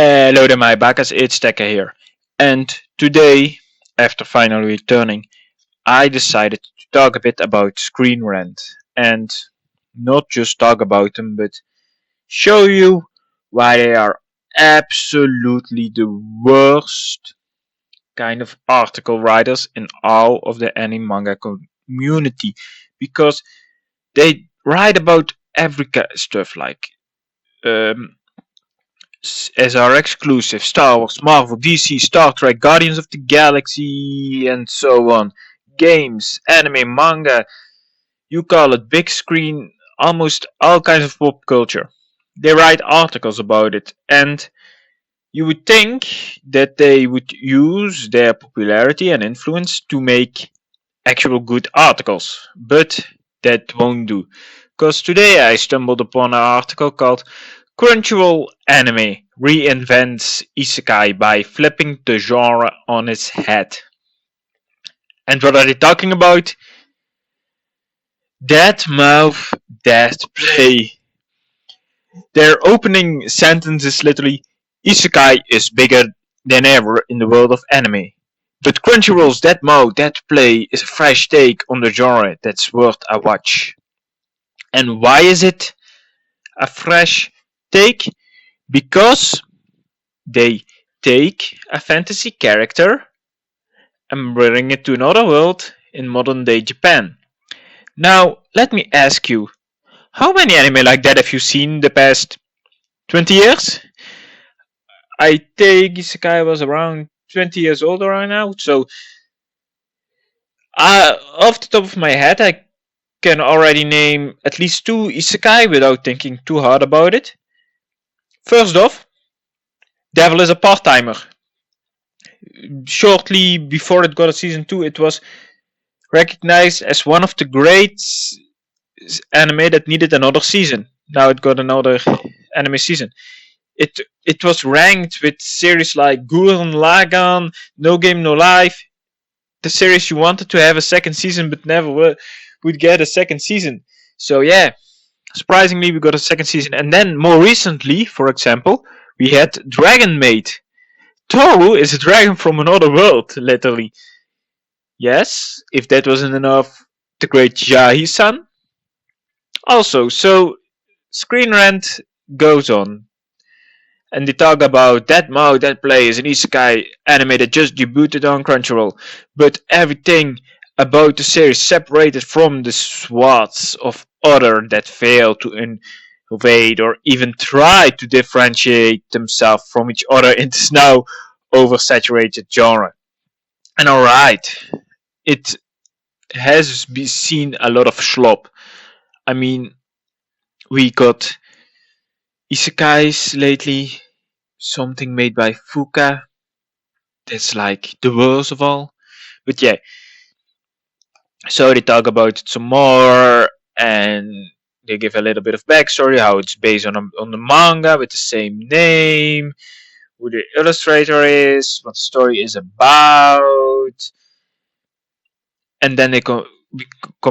Hello there, my bakas. It's Teka here. And today, after finally returning, I decided to talk a bit about screenrant. And not just talk about them, but show you why they are absolutely the worst kind of article writers in all of the anime manga community. Because they write about every stuff like um, as our exclusive Star Wars, Marvel, DC, Star Trek, Guardians of the Galaxy, and so on. Games, anime, manga, you call it big screen, almost all kinds of pop culture. They write articles about it, and you would think that they would use their popularity and influence to make actual good articles, but that won't do. Because today I stumbled upon an article called Crunchyroll Anime Reinvents Isekai by Flipping the Genre on its Head. And what are they talking about? That mouth, that play. Their opening sentence is literally Isekai is bigger than ever in the world of anime. But Crunchyroll's That Mouth, That Play is a fresh take on the genre that's worth a watch. And why is it a fresh take? Because they take a fantasy character and bring it to another world in modern day Japan. Now, let me ask you, how many anime like that have you seen the past 20 years? I think Isekai was around 20 years old right now, so off the top of my head, I can already name at least two Isekai without thinking too hard about it. First off, Devil is a part-timer. Shortly before it got a season 2, it was recognized as one of the great anime that needed another season. Now it got another anime season. It was ranked with series like Gurren Lagann, No Game No Life, the series you wanted to have a second season but never would get a second season. So yeah, surprisingly we got a second season. And then more recently, for example, we had Dragon Maid. Toru is a dragon from another world, literally. Yes, if that wasn't enough, the great Jahi-san. Also, so Screen Rant goes on, and they talk about That Mouth, That Play is an isekai anime that just debuted on Crunchyroll, but everything about the series separated from the swaths of other that fail to innovate or even try to differentiate themselves from each other in this now oversaturated genre. And alright, it has been seen a lot of slop. I mean, we got isekais lately, something made by Fuka. That's like the worst of all. But yeah, so they talk about it some more, and they give a little bit of backstory, how it's based on the manga with the same name, who the illustrator is, what the story is about, and then they come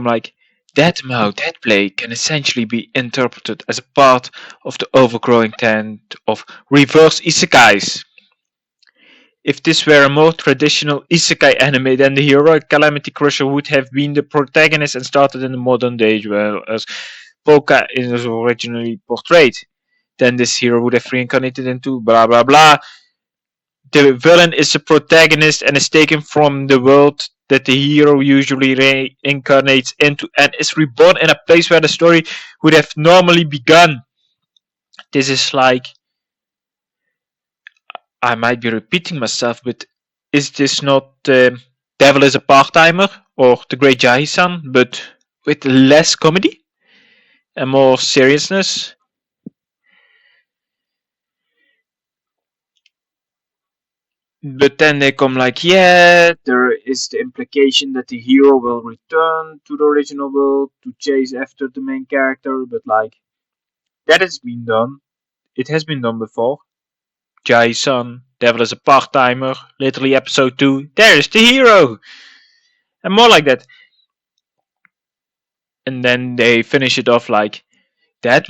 like, that mouth, that play can essentially be interpreted as a part of the overgrowing trend of reverse isekais. If this were a more traditional isekai anime, then the heroic Calamity Crusher would have been the protagonist and started in the modern day, well as Polka is originally portrayed. Then this hero would have reincarnated into blah blah blah. The villain is the protagonist and is taken from the world that the hero usually reincarnates into and is reborn in a place where the story would have normally begun. This is like, I might be repeating myself, but is this not Devil is a Part-Timer or The Great Jahi-san, but with less comedy and more seriousness? But then they come like, yeah, there is the implication that the hero will return to the original world to chase after the main character, but like, that has been done. It has been done before. Jason, Devil is a part-timer, literally episode 2, there is the hero! And more like that. And then they finish it off like, That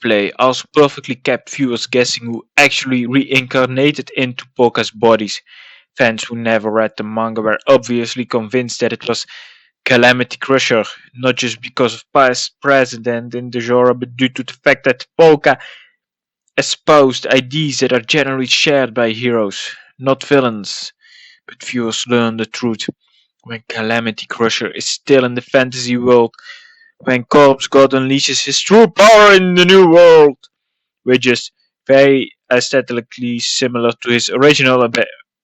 play also perfectly kept viewers guessing who actually reincarnated into Polka's bodies. Fans who never read the manga were obviously convinced that it was Calamity Crusher, not just because of past precedent in the genre, but due to the fact that Polka espoused ideas that are generally shared by heroes, not villains. But viewers learn the truth when Calamity Crusher is still in the fantasy world, when Corpse God unleashes his true power in the new world, which is very aesthetically similar to his original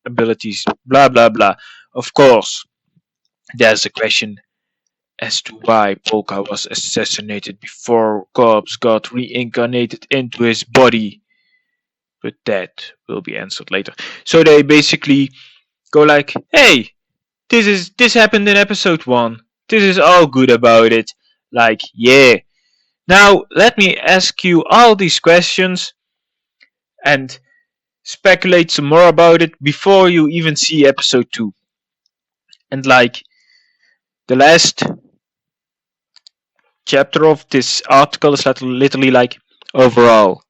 abilities. Blah blah blah. Of course, there's a question as to why Polka was assassinated before Corpse got reincarnated into his body, but that will be answered later. So they basically go like, "Hey, this happened in episode 1. This is all good about it." Like, yeah. Now let me ask you all these questions and speculate some more about it before you even see episode 2. And like the last chapter of this article is literally like overall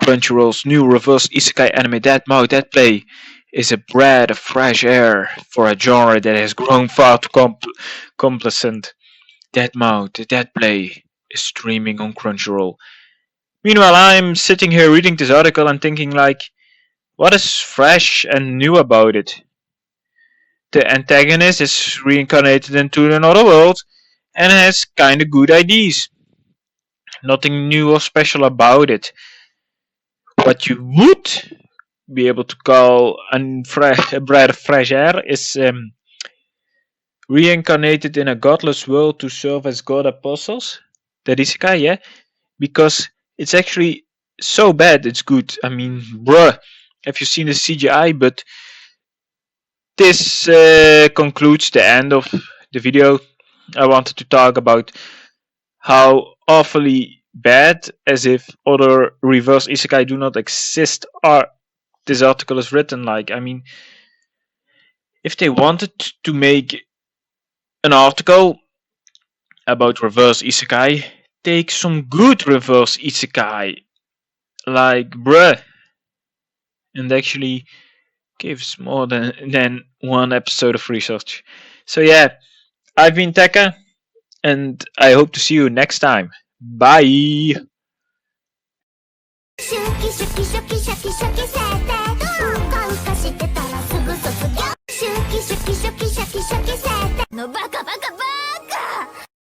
Crunchyroll's new reverse isekai anime That Play is a breath of fresh air for a genre that has grown far too complacent. That Play is streaming on Crunchyroll. Meanwhile, I'm sitting here reading this article and thinking like, what is fresh and new about it? The antagonist is reincarnated into another world and has kinda good ideas. Nothing new or special about it. What you would be able to call a breath of fresh air is reincarnated in a godless world to serve as god apostles. That isekai, yeah? Because it's actually so bad it's good. I mean, bruh, have you seen the CGI? But this concludes the end of the video. I wanted to talk about how awfully bad, as if other reverse isekai do not exist, are this article is written. Like, I mean, if they wanted to make an article about reverse isekai, take some good reverse isekai, like, bruh, and actually gives more than one episode of research. So yeah, I've been Teka, and I hope to see you next time. Bye! シュキシュキシュキシャキシャキ設定うんかうかしてたらすぐ卒業シュキシュキシュキシャキシャキ設定のバカバカ